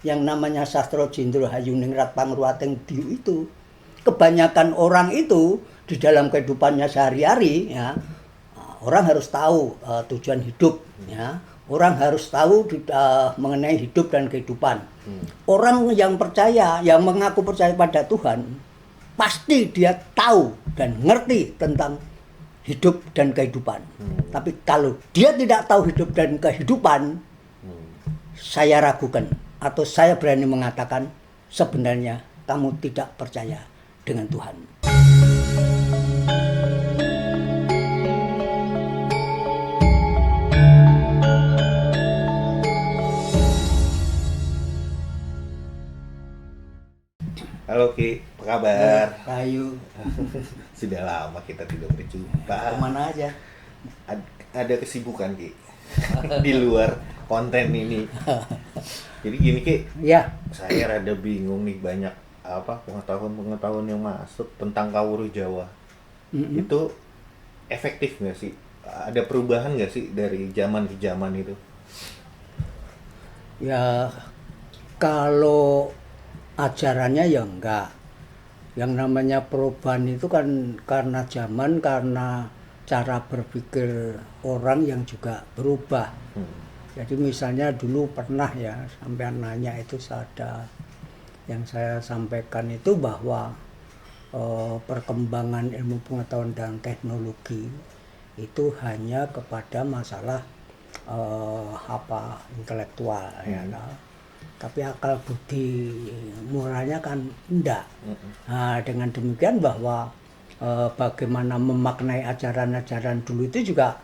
yang namanya Sastro Jendro Hayuningrat Pangruwating Diyu itu. Kebanyakan orang itu di dalam kehidupannya sehari-hari ya, orang harus tahu tujuan hidup ya. Orang harus tahu mengenai hidup dan kehidupan. Orang yang percaya, yang mengaku percaya pada Tuhan, pasti dia tahu dan ngerti tentang hidup dan kehidupan. Tapi kalau dia tidak tahu hidup dan kehidupan, saya ragukan atau saya berani mengatakan sebenarnya kamu tidak percaya dengan Tuhan. Halo Ki, apa kabar? Ayo, Sudah lama kita tidak berjumpa. kemana aja? Ada kesibukan Ki di luar konten ini. Jadi gini Ki, Ya, saya rada bingung nih, banyak pengetahuan yang masuk tentang Kawruh Jawa. Itu efektif nggak sih? Ada perubahan nggak sih dari zaman ke zaman itu? ya kalau ajarannya ya enggak. Yang namanya perubahan itu kan karena zaman, karena cara berpikir orang yang juga berubah. Jadi misalnya dulu pernah ya sampai nanya itu, ada yang saya sampaikan itu bahwa perkembangan ilmu pengetahuan dan teknologi itu hanya kepada masalah intelektual ya. Tapi akal budi moralnya kan enggak. Nah, dengan demikian bahwa bagaimana memaknai ajaran-ajaran dulu itu juga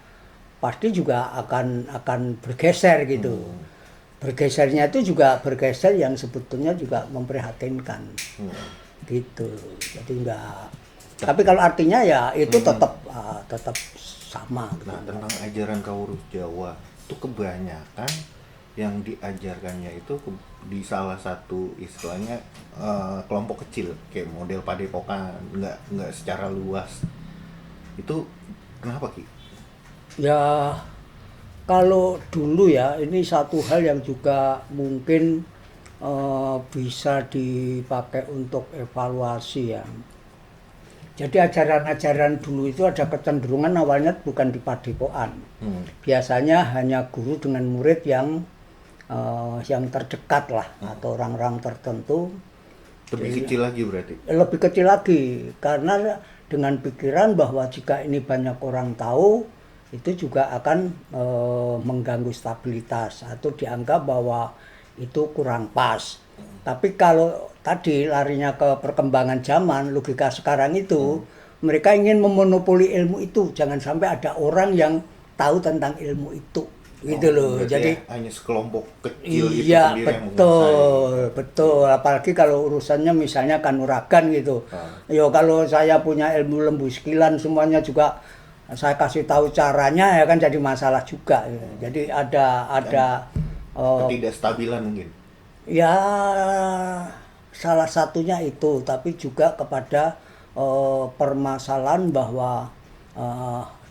pasti juga akan bergeser gitu. Bergesernya itu juga bergeser yang sebetulnya juga memprihatinkan. Gitu. Jadi enggak. Tapi kalau artinya ya itu tetap sama gitu. Nah, tentang ajaran Kawruh Jawa itu kebanyakan yang diajarkannya itu di salah satu istilahnya kelompok kecil, kayak model padepokan, nggak secara luas. Itu kenapa Ki? Ya kalau dulu ya, ini satu hal yang juga mungkin bisa dipakai untuk evaluasi ya. Jadi ajaran-ajaran dulu itu ada kecenderungan awalnya bukan di padepokan. Biasanya hanya guru dengan murid yang terdekat lah, atau orang-orang tertentu. Lebih kecil lagi berarti? Lebih kecil lagi, karena dengan pikiran bahwa jika ini banyak orang tahu, itu juga akan mengganggu stabilitas atau dianggap bahwa itu kurang pas. Tapi kalau tadi larinya ke perkembangan zaman, logika sekarang itu, mereka ingin memonopoli ilmu itu. Jangan sampai ada orang yang tahu tentang ilmu itu. Gitu loh. Jadi hanya sekelompok kecil itu iya, sendiri yang menguasai. betul. Apalagi kalau urusannya misalnya kanuragan gitu. Yo kalau saya punya ilmu lembu sekilan semuanya juga saya kasih tahu caranya, ya kan jadi masalah juga. Jadi ada ketidakstabilan mungkin. ya salah satunya itu, tapi juga kepada permasalahan bahwa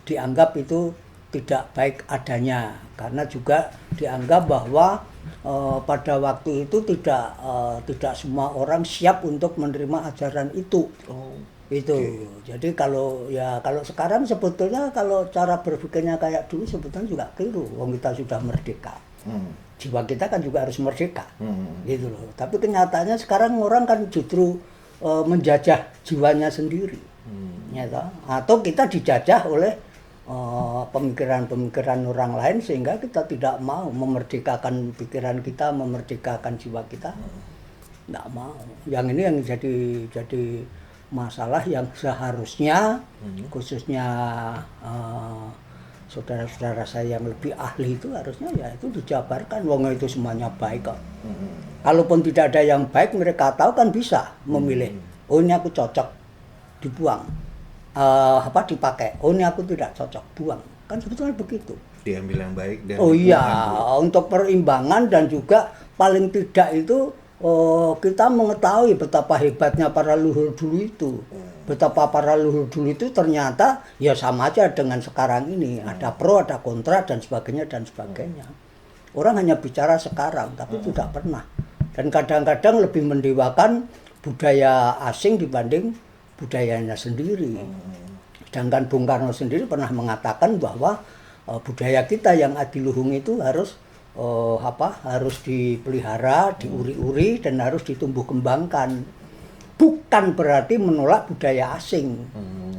dianggap itu tidak baik adanya, karena juga dianggap bahwa pada waktu itu tidak semua orang siap untuk menerima ajaran itu. Itu. Jadi kalau sekarang sebetulnya kalau cara berpikirnya kayak dulu sebetulnya juga keliru. Wong kita sudah merdeka. Jiwa kita kan juga harus merdeka. Gitu loh. Tapi kenyataannya sekarang orang kan justru menjajah jiwanya sendiri. Gitu. Atau kita dijajah oleh pemikiran-pemikiran orang lain, sehingga kita tidak mau memerdekakan pikiran kita, memerdekakan jiwa kita. Nggak mau. Yang ini yang jadi masalah yang seharusnya khususnya saudara-saudara saya yang lebih ahli itu harusnya ya itu dijabarkan. Wong itu semuanya baik kok. Kalaupun tidak ada yang baik, mereka tahu kan bisa memilih. Oh ini aku cocok, dibuang. Dipakai. Oh ini aku tidak cocok, buang. Kan sebetulnya begitu. Diambil yang baik dan untuk perimbangan, dan juga paling tidak itu kita mengetahui betapa hebatnya para leluhur dulu itu. Betapa para leluhur dulu itu ternyata ya sama aja dengan sekarang ini. Ada pro, ada kontra, dan sebagainya. Orang hanya bicara sekarang, tapi tidak pernah dan kadang-kadang lebih mendewakan budaya asing dibanding budayanya sendiri. Sedangkan Bung Karno sendiri pernah mengatakan bahwa budaya kita yang adiluhung itu harus harus dipelihara, diuri-uri, dan harus ditumbuh kembangkan. Bukan berarti menolak budaya asing,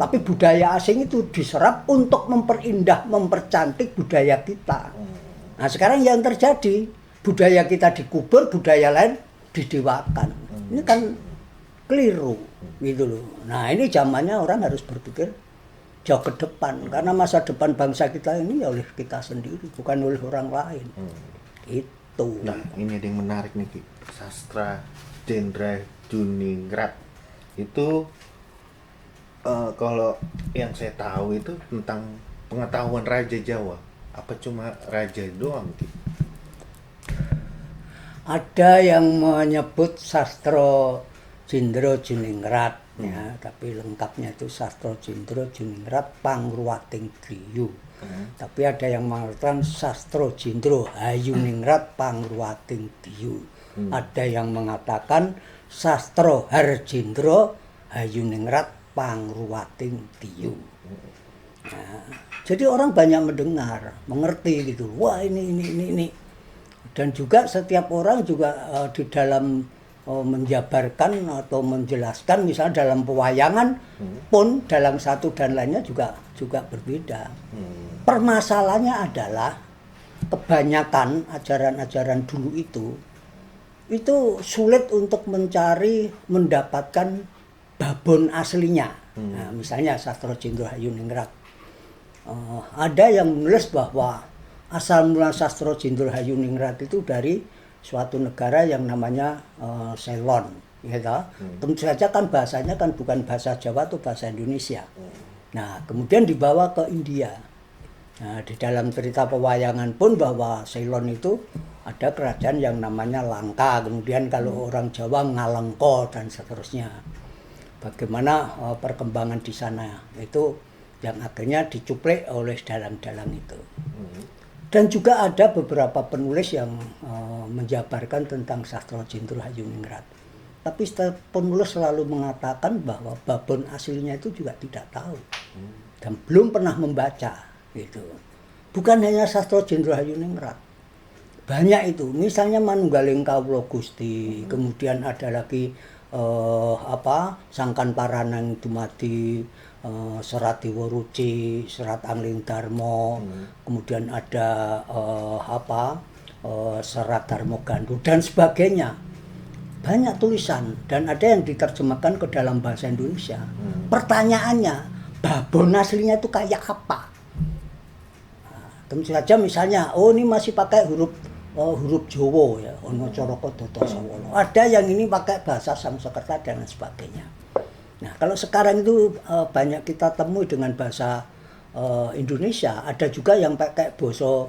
tapi budaya asing itu diserap untuk memperindah, mempercantik budaya kita. Nah sekarang yang terjadi, budaya kita dikubur, budaya lain didewakan. Ini kan keliru gitu loh. Nah ini zamannya orang harus berpikir jauh ke depan, karena masa depan bangsa kita ini ya oleh kita sendiri, bukan oleh orang lain. Itu. Nah ini ada yang menarik nih Ki. Sastra Jenderal itu kalau yang saya tahu itu tentang pengetahuan Raja Jawa. Apa cuma raja doang Ki? Ada yang menyebut Sastra Jenderal Juningrat, ya, tapi lengkapnya itu Sastra Jenderal Juningrat Pangruwating Griya. Tapi ada yang mengatakan Sastra Jenderal Hayuningrat Pangruwating Griya. Ada yang mengatakan Sastra Harjendra Hayuningrat Pangruwating Griya. Nah, jadi orang banyak mendengar, mengerti gitu. Wah ini. Dan juga setiap orang juga di dalam menjabarkan atau menjelaskan, misalnya dalam pewayangan pun dalam satu dan lainnya juga berbeda. Permasalahannya adalah kebanyakan ajaran-ajaran dulu itu sulit untuk mendapatkan babon aslinya. Nah, misalnya Sastra Jenderal Hayuningrat, ada yang menulis bahwa asal mula Sastra Jenderal Hayuningrat itu dari suatu negara yang namanya Ceylon, gitu. Tentu saja kan bahasanya kan bukan bahasa Jawa atau bahasa Indonesia. Nah, kemudian dibawa ke India. Nah, di dalam cerita pewayangan pun bahwa Ceylon itu ada kerajaan yang namanya Langka, kemudian kalau orang Jawa Ngalengko dan seterusnya. Bagaimana perkembangan di sana itu yang akhirnya dicuplik oleh dalang-dalang itu. Dan juga ada beberapa penulis yang menjabarkan tentang Sastra Jenderal Hayuningrat. Tapi penulis selalu mengatakan bahwa babon aslinya itu juga tidak tahu dan belum pernah membaca. Gitu. Bukan hanya Sastra Jenderal Hayuningrat, banyak itu. Misalnya Manunggaling Kawula Gusti, kemudian ada lagi Sangkan Paranang Dumadi, Serat Dewa Ruci, Serat Angling Darmo, kemudian ada Serat Darmo Gandu dan sebagainya. Banyak tulisan dan ada yang diterjemahkan ke dalam bahasa Indonesia. Pertanyaannya, babon aslinya itu kayak apa? Tentu saja misalnya, ini masih pakai huruf Jawa ya, ono Caraka Data Sawala. Ada yang ini pakai bahasa Sanskerta dan sebagainya. Nah, kalau sekarang itu banyak kita temui dengan bahasa Indonesia, ada juga yang pakai bahasa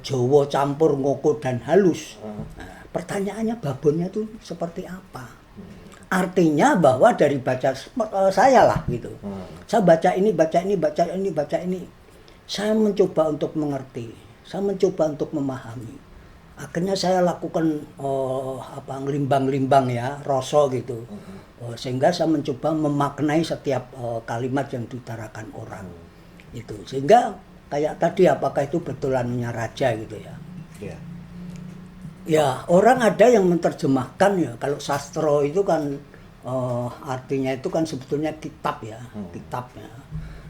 Jawa campur ngoko dan halus. Nah, pertanyaannya babonnya itu seperti apa? Artinya bahwa dari baca saya lah gitu. Saya baca ini. Saya mencoba untuk mengerti, saya mencoba untuk memahami. Akhirnya saya lakukan ngelimbang-limbang ya, rasa gitu. Sehingga saya mencoba memaknai setiap kalimat yang diutarakan orang. Itu. Sehingga kayak tadi apakah itu betulannya raja gitu ya. Yeah. Ya, orang ada yang menerjemahkan ya, kalau sastra itu kan artinya itu kan sebetulnya kitab ya, kitabnya.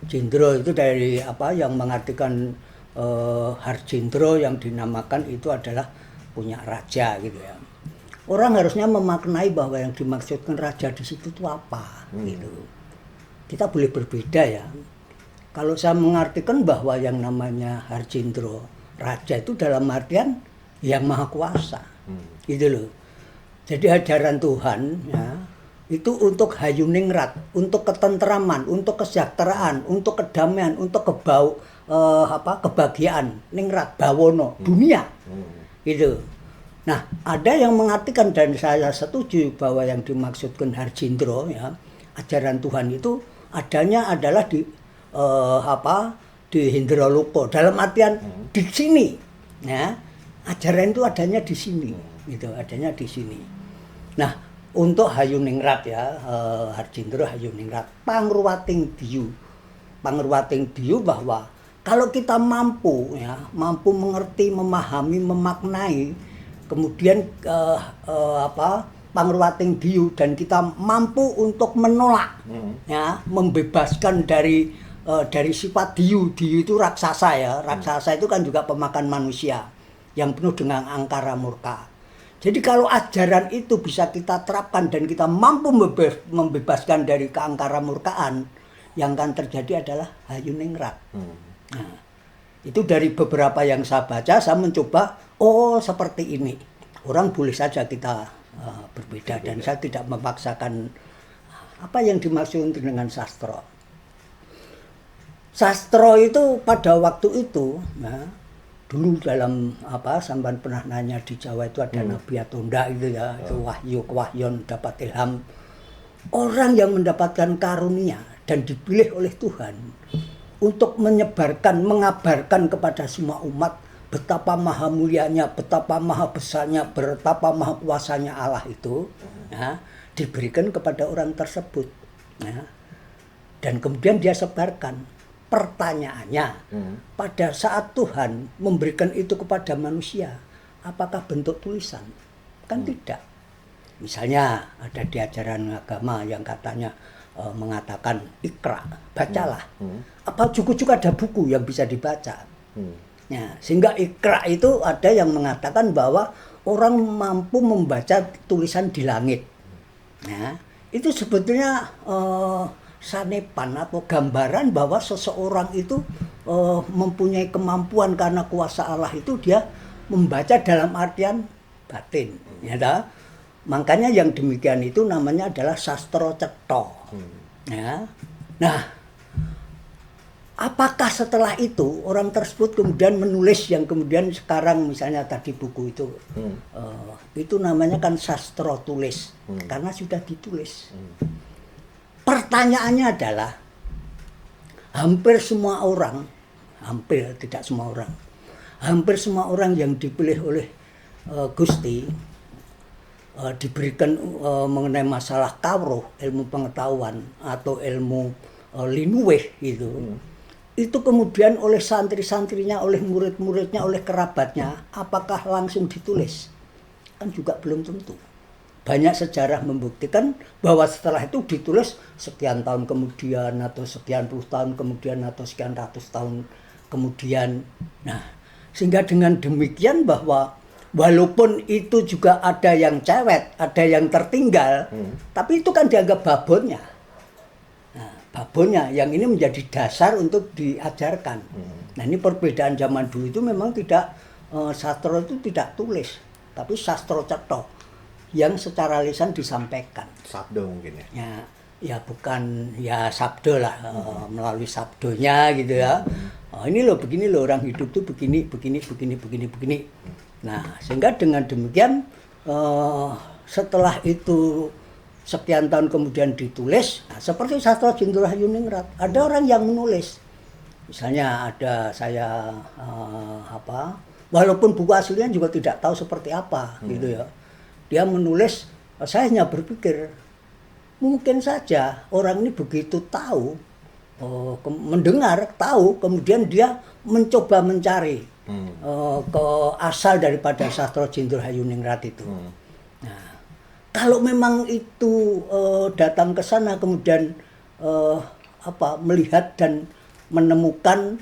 Jendro itu dari yang mengartikan Harjendra yang dinamakan itu adalah punya raja gitu ya. Orang harusnya memaknai bahwa yang dimaksudkan raja di situ itu apa gitu. Kita boleh berbeda ya. Kalau saya mengartikan bahwa yang namanya Harjendra, raja itu dalam artian yang maha kuasa. Gitu loh. Jadi ajaran Tuhan ya, itu untuk Hayuningrat, untuk ketentraman, untuk kesejahteraan, untuk kedamaian, untuk kebahagiaan, ningrat, bawono, dunia. Gitu. Nah, ada yang mengartikan dan saya setuju bahwa yang dimaksudkan Harjendra ya, ajaran Tuhan itu adanya adalah di di Hendraloka, dalam artian di sini. Ya, ajaran itu adanya di sini. Itu adanya di sini. Nah, untuk Hayuningrat ya, Harjindra Hayuningrat, pangruwating diyu bahwa kalau kita mampu mengerti, memahami, memaknai, kemudian pangruwating diyu, dan kita mampu untuk menolak, membebaskan dari sifat diyu. Diyu itu raksasa ya, raksasa itu kan juga pemakan manusia yang penuh dengan angkara murka. Jadi kalau ajaran itu bisa kita terapkan dan kita mampu membebaskan dari keangkara murkaan, yang akan terjadi adalah Hayuningrat. Nah, itu dari beberapa yang saya baca, saya mencoba, seperti ini. Orang boleh saja kita berbeda, dan saya tidak memaksakan apa yang dimaksud dengan sastra. Sastra itu pada waktu itu, dulu dalam sampean pernah nanya di Jawa itu ada Nabi Atonda itu ya, itu wahyu, kewahyon, dapat ilham. Orang yang mendapatkan karunia dan dipilih oleh Tuhan untuk menyebarkan, mengabarkan kepada semua umat betapa maha mulianya, betapa maha besarnya, betapa maha kuasanya Allah itu, diberikan kepada orang tersebut. Dan kemudian dia sebarkan. Pertanyaannya, pada saat Tuhan memberikan itu kepada manusia, apakah bentuk tulisan? Kan tidak. Misalnya ada di ajaran agama yang katanya mengatakan ikra, bacalah. Apa cukup ada buku yang bisa dibaca? Ya, sehingga ikra itu ada yang mengatakan bahwa orang mampu membaca tulisan di langit. Nah, itu sebetulnya sanepan atau gambaran bahwa seseorang itu mempunyai kemampuan karena kuasa Allah itu dia membaca dalam artian batin. Ya, makanya yang demikian itu namanya adalah sastra cetha. Ya. Nah, apakah setelah itu orang tersebut kemudian menulis yang kemudian sekarang misalnya tadi buku itu, itu namanya kan sastra tulis karena sudah ditulis. Pertanyaannya adalah hampir semua orang, hampir tidak semua orang, hampir semua orang yang dipilih oleh Gusti diberikan mengenai masalah kawruh, ilmu pengetahuan atau ilmu linuweh itu kemudian oleh santri-santrinya, oleh murid-muridnya, oleh kerabatnya, apakah langsung ditulis? Kan juga belum tentu. Banyak sejarah membuktikan bahwa setelah itu ditulis sekian tahun kemudian, atau sekian puluh tahun kemudian, atau sekian ratus tahun kemudian. Nah, sehingga dengan demikian bahwa walaupun itu juga ada yang cewek, ada yang tertinggal, tapi itu kan dianggap babonnya. Nah, babonnya yang ini menjadi dasar untuk diajarkan. Nah, ini perbedaan zaman dulu itu memang tidak, sastra itu tidak tulis, tapi sastra cetha yang secara lisan disampaikan. Sabda mungkin ya? Ya bukan ya sabda lah, melalui sabdonya gitu ya. Ini loh begini loh, orang hidup tuh begini. Nah, sehingga dengan demikian setelah itu sekian tahun kemudian ditulis, seperti sastra Harjindra Hayuningrat, ada orang yang menulis. Misalnya ada saya walaupun buku aslinya juga tidak tahu seperti apa gitu ya. Dia menulis, saya hanya berpikir, mungkin saja orang ini begitu tahu, mendengar, tahu, kemudian dia mencoba mencari ke asal daripada sastra Harjindra Hayuningrat itu. Nah, kalau memang itu datang ke sana kemudian melihat dan menemukan,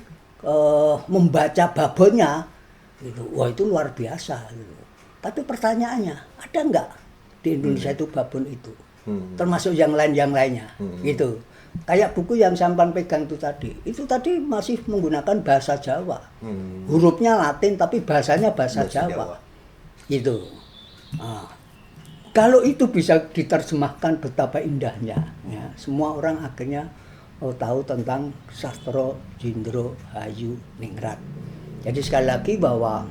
membaca babonnya, gitu, wah itu luar biasa. Gitu. Tapi pertanyaannya, ada nggak di Indonesia itu babon itu? Termasuk yang lainnya, gitu. Kayak buku yang sampan pegang itu tadi masih menggunakan bahasa Jawa. Hurufnya Latin, tapi bahasanya bahasa Jawa. Gitu. Nah, kalau itu bisa diterjemahkan betapa indahnya, ya, semua orang akhirnya tahu tentang sastra Harjindra Hayuningrat. Jadi sekali lagi bahwa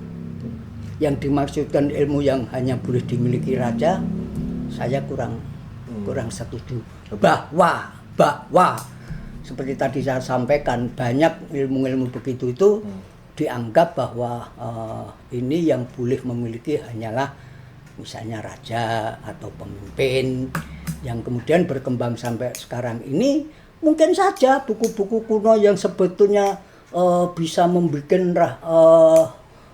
yang dimaksudkan ilmu yang hanya boleh dimiliki raja, saya kurang setuju. Bahwa seperti tadi saya sampaikan, banyak ilmu-ilmu begitu itu dianggap bahwa ini yang boleh memiliki hanyalah misalnya raja atau pemimpin yang kemudian berkembang sampai sekarang ini, mungkin saja buku-buku kuno yang sebetulnya bisa membuat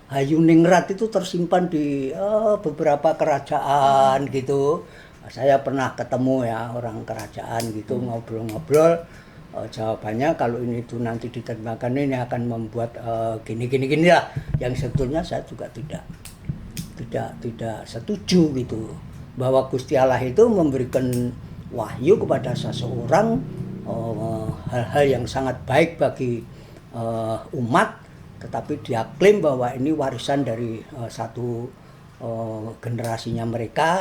Hayuningrat itu tersimpan di beberapa kerajaan gitu. Saya pernah ketemu ya orang kerajaan gitu, ngobrol-ngobrol. Jawabannya kalau ini itu nanti diterjemahkan ini akan membuat gini lah. Yang sebetulnya saya juga tidak setuju gitu, bahwa Gusti Allah itu memberikan wahyu kepada seseorang hal-hal yang sangat baik bagi umat, tetapi dia klaim bahwa ini warisan dari satu generasinya mereka.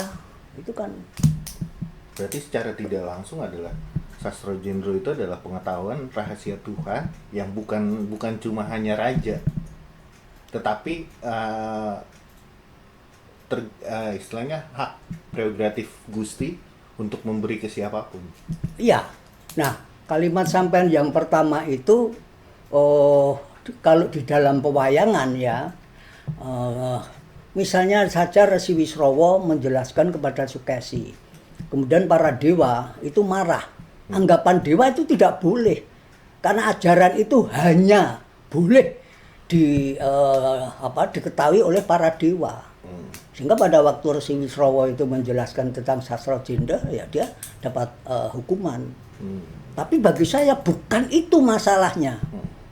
Itu kan berarti secara tidak langsung adalah Sastra Jendro itu adalah pengetahuan rahasia Tuhan yang bukan cuma hanya raja, tetapi istilahnya hak prerogatif Gusti untuk memberi ke siapapun. iya. Nah, kalimat sampean yang pertama itu kalau di dalam pewayangan ya, misalnya saja Resi Wisrawa menjelaskan kepada Sukesi, kemudian para dewa itu marah. Anggapan dewa itu tidak boleh, karena ajaran itu hanya boleh diketahui oleh para dewa. Sehingga pada waktu Resi Wisrawa itu menjelaskan tentang Sastra Jendra, ya dia dapat hukuman. Tapi bagi saya bukan itu masalahnya,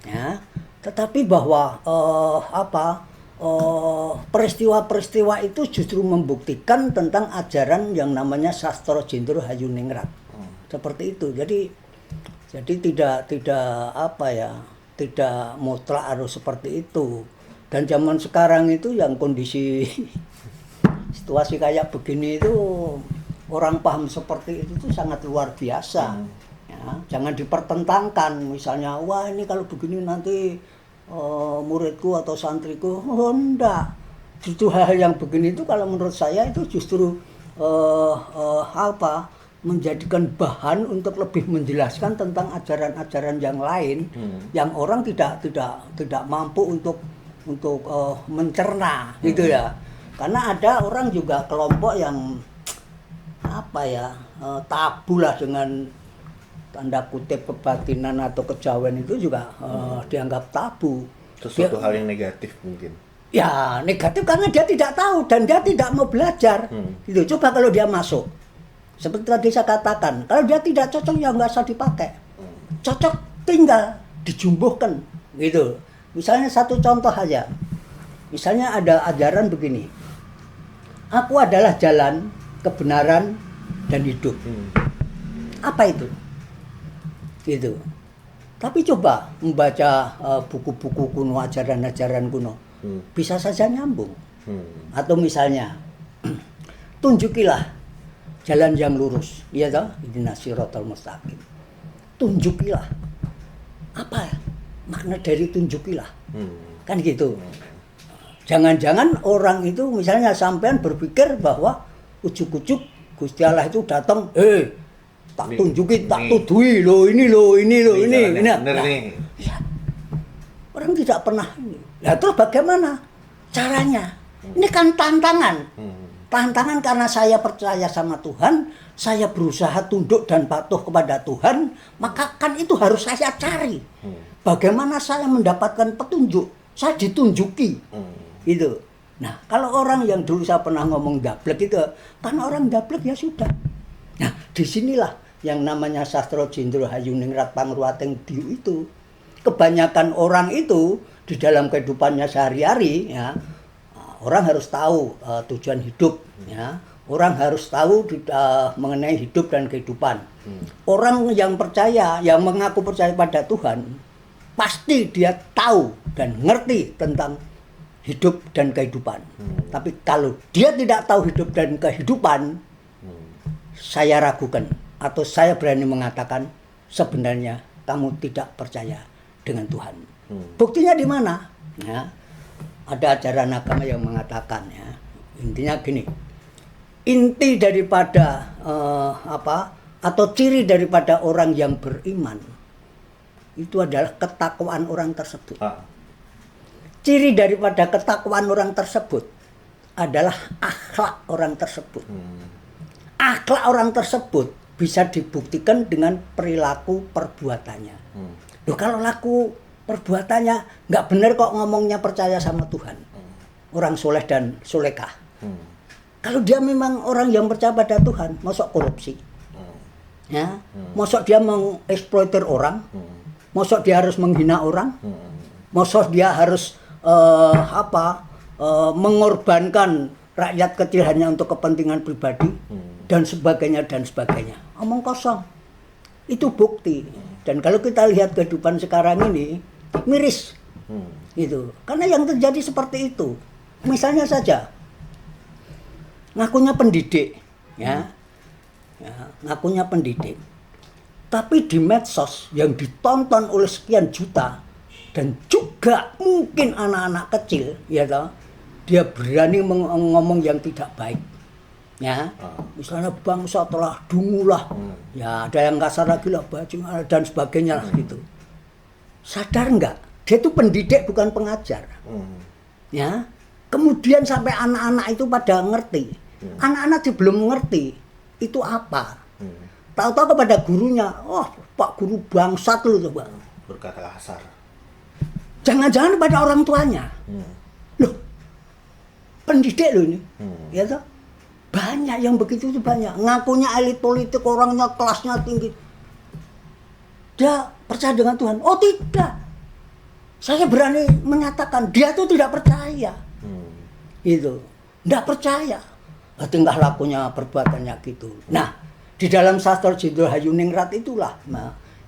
ya. Tetapi bahwa peristiwa-peristiwa itu justru membuktikan tentang ajaran yang namanya Sastra Jendra Hayuningrat. Seperti itu. Jadi tidak mutlak harus seperti itu. Dan zaman sekarang itu yang kondisi situasi kayak begini itu, orang paham seperti itu tuh sangat luar biasa. Ya, jangan dipertentangkan. Misalnya, wah ini kalau begini nanti muridku atau santriku, enggak. Justru hal yang begini itu kalau menurut saya itu justru menjadikan bahan untuk lebih menjelaskan tentang ajaran-ajaran yang lain, yang orang tidak mampu untuk mencerna gitu ya. Karena ada orang juga kelompok yang tabu lah dengan tanda kutip kebatinan atau kejawen itu juga dianggap tabu. Sesuatu hal yang negatif mungkin. Ya, negatif karena dia tidak tahu dan dia tidak mau belajar. Gitu. Coba kalau dia masuk, seperti tadi saya katakan, kalau dia tidak cocok ya nggak usah dipakai. Cocok tinggal dijumbuhkan, gitu. Misalnya satu contoh aja. Misalnya ada ajaran begini. Aku adalah jalan, kebenaran, dan hidup. Apa itu? Gitu. Tapi coba membaca buku-buku kuno, ajaran-ajaran kuno, bisa saja nyambung. Atau misalnya, tunjukilah jalan yang lurus, iya toh, ihdinas siratal mustaqim. Tunjukilah. Apa makna dari tunjukilah? Kan gitu. Jangan-jangan orang itu misalnya sampean berpikir bahwa ujuk-ujuk Gusti Allah itu datang, tak tunjukin, tak tudui ini. Nah, ya. Orang tidak pernah ini. Nah, terus bagaimana caranya? Ini kan tantangan. Tantangan karena saya percaya sama Tuhan, saya berusaha tunduk dan patuh kepada Tuhan, maka kan itu harus saya cari. Bagaimana saya mendapatkan petunjuk? Saya ditunjuki. Gitu. Nah, kalau orang yang dulu saya pernah ngomong dablek itu, karena orang dablek ya sudah. Nah, disinilah yang namanya Sastra Jendra Hayuningrat Pangruwating Diyu itu. Kebanyakan orang itu di dalam kehidupannya sehari-hari, ya, orang harus tahu tujuan hidup, ya. Orang harus tahu mengenai hidup dan kehidupan. Orang yang percaya, yang mengaku percaya pada Tuhan, pasti dia tahu dan ngerti tentang hidup dan kehidupan. Tapi kalau dia tidak tahu hidup dan kehidupan, saya ragukan atau saya berani mengatakan sebenarnya kamu tidak percaya dengan Tuhan. Buktinya di mana? Ya, ada ajaran agama yang mengatakan, ya, intinya gini. Inti daripada atau ciri daripada orang yang beriman itu adalah ketakwaan orang tersebut. Ciri daripada ketakwaan orang tersebut adalah akhlak orang tersebut. Akhlak orang tersebut bisa dibuktikan dengan perilaku perbuatannya. Loh, kalau laku perbuatannya nggak benar kok ngomongnya percaya sama Tuhan. Orang soleh dan solekah. Kalau dia memang orang yang percaya pada Tuhan, mosok korupsi. Ya, mosok dia mengeksploiter orang, mosok dia harus menghina orang, mosok dia harus mengorbankan rakyat kecil hanya untuk kepentingan pribadi dan sebagainya dan sebagainya. Omong kosong. Itu bukti. Dan kalau kita lihat kehidupan sekarang ini miris. Gitu. Karena yang terjadi seperti itu. Misalnya saja ngakunya pendidik, ya. Ngakunya pendidik. Tapi di medsos yang ditonton oleh sekian juta dan juga mungkin anak-anak kecil, ya toh, dia berani ngomong yang tidak baik. Ya, misalnya bangsa telah dungulah, ya ada yang kasar lagi lah, bajingan dan sebagainya lah gitu. Sadar nggak? Dia itu pendidik bukan pengajar. Ya, kemudian sampai anak-anak itu pada ngerti. Anak-anak belum mengerti itu apa. Tahu-tahu kepada gurunya, oh Pak Guru bangsat lu coba. Berkata kasar. Jangan-jangan pada orang tuanya. Loh, pendidik loh ini, ya toh. Banyak yang begitu itu banyak. Ngakunya elit politik, orangnya kelasnya tinggi. Dia percaya dengan Tuhan. Oh tidak. Saya berani menyatakan dia tuh tidak percaya. Itu. Tidak percaya. Tingkah lakunya, perbuatannya gitu. Nah, di dalam sastra Jendral Hayuningrat itulah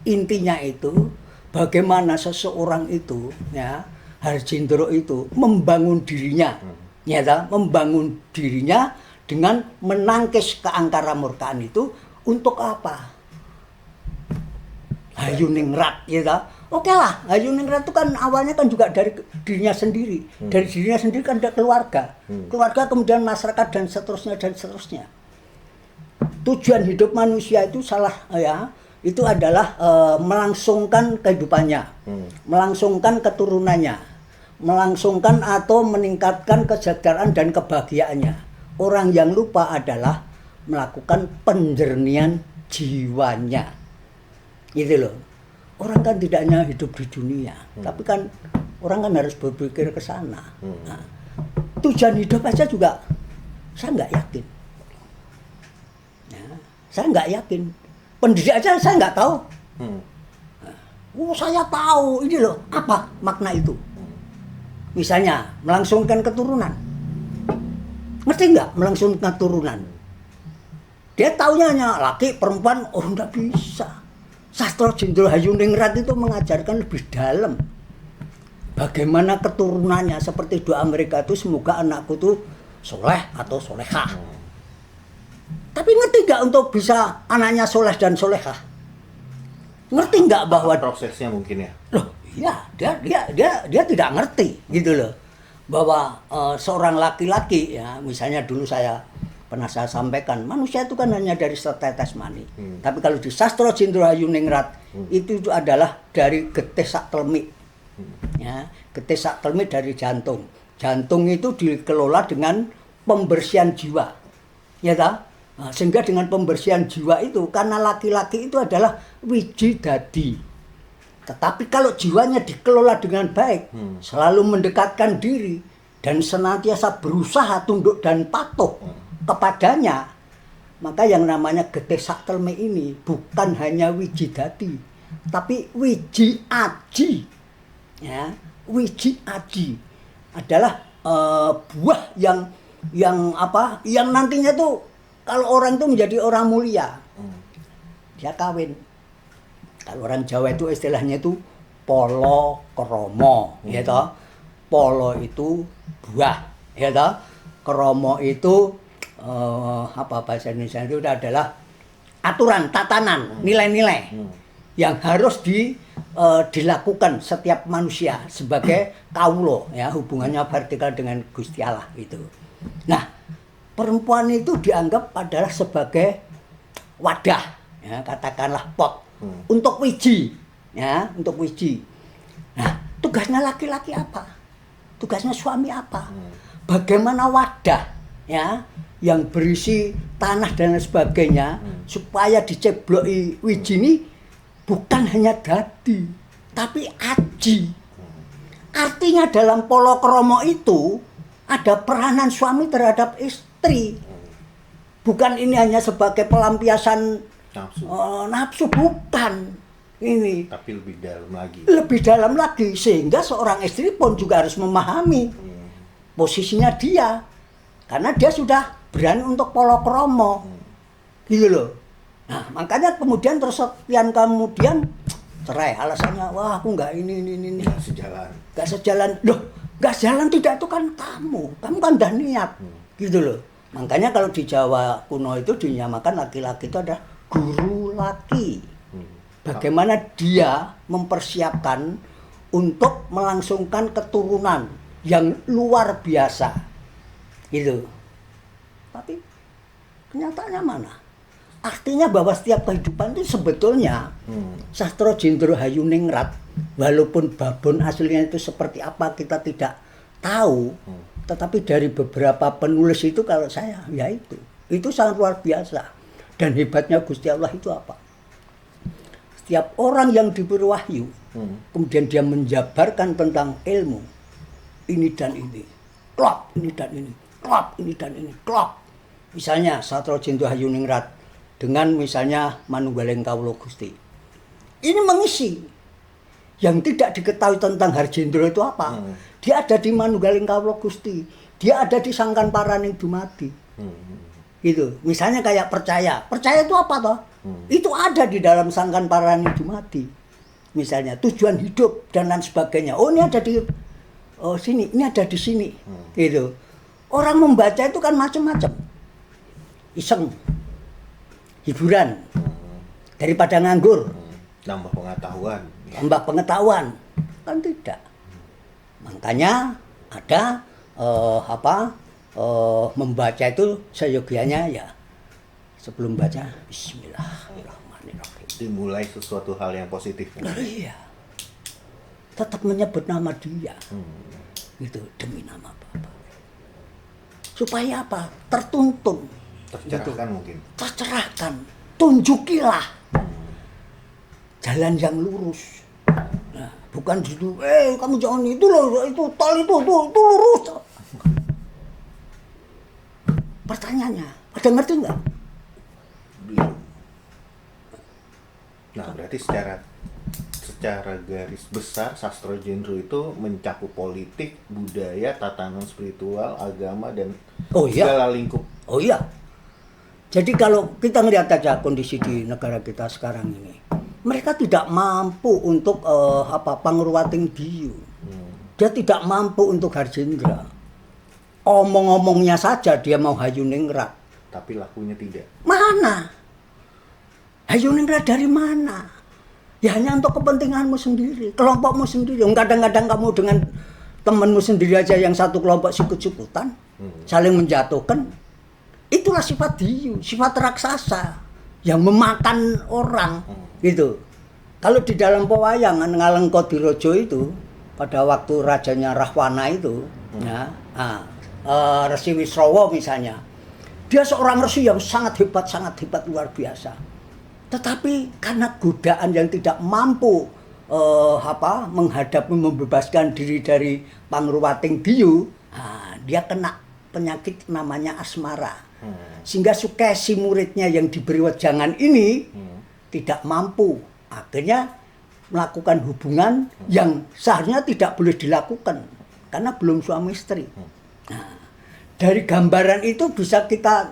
intinya itu bagaimana seseorang itu, ya, Harjendra itu membangun dirinya. Ya, membangun dirinya dengan menangkis keangkara murkaan itu untuk apa? Hayuningrat, ya toh. Oke lah, Hayuningrat itu kan awalnya kan juga dari dirinya sendiri. Dari dirinya sendiri kan ada keluarga. Keluarga kemudian masyarakat dan seterusnya dan seterusnya. Tujuan hidup manusia itu itu adalah melangsungkan kehidupannya, melangsungkan keturunannya, melangsungkan atau meningkatkan kesejahteraan dan kebahagiaannya. Orang yang lupa adalah melakukan penjernihan jiwanya. Gitu loh. Orang kan tidak hanya hidup di dunia, tapi kan orang kan harus berpikir ke sana. Nah, tujuan hidup aja juga saya nggak yakin. Ya, saya nggak yakin. Pendidik aja saya nggak tahu. Saya tahu ini loh, apa makna itu? Misalnya melangsungkan keturunan. Ngerti nggak melangsungkan keturunan? Dia taunya hanya laki, perempuan, oh nggak bisa. Sastra Jendral Hayuningrat itu mengajarkan lebih dalam. Bagaimana keturunannya, seperti doa mereka itu, semoga anakku tuh soleh atau solehah. Tapi ngerti nggak untuk bisa anaknya soleh dan solehah? Ngerti nggak bahwa prosesnya mungkin ya? Loh, iya, dia tidak ngerti gitu loh. Bahwa seorang laki-laki, ya misalnya dulu pernah saya sampaikan, manusia itu kan hanya dari setetes mani. Tapi kalau di sastra Jendral Hayuningrat itu adalah dari getih sak telmik. Ya, getih sak telmik dari jantung. Jantung itu dikelola dengan pembersihan jiwa. Ya toh? Nah, sehingga dengan pembersihan jiwa itu, karena laki-laki itu adalah wiji dadi. Tetapi kalau jiwanya dikelola dengan baik, selalu mendekatkan diri dan senantiasa berusaha tunduk dan patuh kepadanya, maka yang namanya getih sak telmik ini bukan hanya wiji dadi, tapi wiji aji. Ya, wiji aji adalah buah yang nantinya tuh kalau orang itu menjadi orang mulia, dia kawin. Kalau orang Jawa itu istilahnya itu polo kromo, ya toh. Polo itu buah, ya toh. Kromo itu bahasa Indonesia itu adalah aturan, tatanan, nilai-nilai yang harus dilakukan setiap manusia sebagai kaulo, ya, hubungannya vertikal dengan Gusti Allah itu. Nah, perempuan itu dianggap adalah sebagai wadah, ya, katakanlah pot untuk wiji, ya, untuk wiji. Nah, tugasnya laki-laki apa? Tugasnya suami apa? bagaimana wadah ya yang berisi tanah dan lain sebagainya supaya dicebloki wiji ini bukan hanya dadi tapi aji. Artinya dalam polokromo itu ada peranan suami terhadap istri. Bukan ini hanya sebagai pelampiasan nafsu bukan. Ini tapi lebih dalam lagi. Lebih dalam lagi sehingga seorang istri pun juga harus memahami posisinya dia. Karena dia sudah berani untuk polokromo. Gitu loh. Nah, makanya kemudian terus sekian kemudian cerai. Alasannya, wah aku nggak ini. Nggak sejalan. Nggak sejalan. Loh, nggak sejalan tidak itu kan kamu. Kamu kan udah niat. Gitu loh. Makanya kalau di Jawa kuno itu dinyamakan laki-laki itu ada guru laki. Bagaimana dia mempersiapkan untuk melangsungkan keturunan yang luar biasa. Gitu. Tapi kenyataannya mana? Artinya bahwa setiap kehidupan itu sebetulnya Sastro Jendro Hayuningrat, walaupun babon aslinya itu seperti apa kita tidak tahu, tetapi dari beberapa penulis itu kalau saya ya itu sangat luar biasa. Dan hebatnya Gusti Allah itu apa? Setiap orang yang diberi wahyu, kemudian dia menjabarkan tentang ilmu ini dan ini, klop ini dan ini, klop ini dan ini, klop. Misalnya Sastro Jendro Hayuningrat dengan misalnya Manunggaling Kawula Gusti. Ini mengisi yang tidak diketahui tentang Harjendra itu apa. Dia ada di Manunggaling Kawula Gusti. Dia ada di Sangkan Paraning Dumadi. Gitu. Misalnya kayak percaya. Percaya itu apa toh? Itu ada di dalam Sangkan Paraning Dumadi. Misalnya tujuan hidup dan lain sebagainya. Oh ini ada di sini, ini ada di sini. Gitu. Orang membaca itu kan macam-macam. Iseng. Hiburan. Daripada nganggur. Nambah pengetahuan. Tambah pengetahuan. Kan tidak. Makanya ada membaca itu seyogianya ya sebelum baca Bismillahirrahmanirrahim. Dimulai sesuatu hal yang positif. Iya. Tetap menyebut nama dia. Gitu demi nama Bapa. Supaya apa? Tertuntun. Tercerahkan gitu. Mungkin. Tercerahkan. Tunjukilah jalan yang lurus. Nah, bukan di situ, kamu jangan itu loh, itu tol itu lurus. Pertanyaannya, ada ngerti nggak? Belum. Nah, berarti secara garis besar Sastro Jendro itu mencakup politik, budaya, tatanan spiritual, agama dan segala lingkup. Oh iya. Jadi kalau kita ngelihat aja kondisi di negara kita sekarang ini, mereka tidak mampu untuk Pangruwating Diyu. Dia tidak mampu untuk Harjendra. Omong-omongnya saja dia mau Hayuningrat. Tapi lakunya tidak. Mana? Hayuningrat dari mana? Ya hanya untuk kepentinganmu sendiri, kelompokmu sendiri. Kadang-kadang kamu dengan temanmu sendiri aja yang satu kelompok sikut-sikutan, saling menjatuhkan. Itulah sifat diyu, sifat raksasa yang memakan orang. Gitu. Kalau di dalam pewayangan Ngalengkodirojo itu pada waktu rajanya Rahwana itu, Resi Wisrawa misalnya, dia seorang resi yang sangat hebat luar biasa. Tetapi karena godaan yang tidak mampu menghadapi membebaskan diri dari Pangruwating Diyu, dia kena penyakit namanya asmara. Sehingga Sukesi muridnya yang diberi wejangan ini tidak mampu. Akhirnya melakukan hubungan yang seharusnya tidak boleh dilakukan karena belum suami istri. Nah, dari gambaran itu bisa kita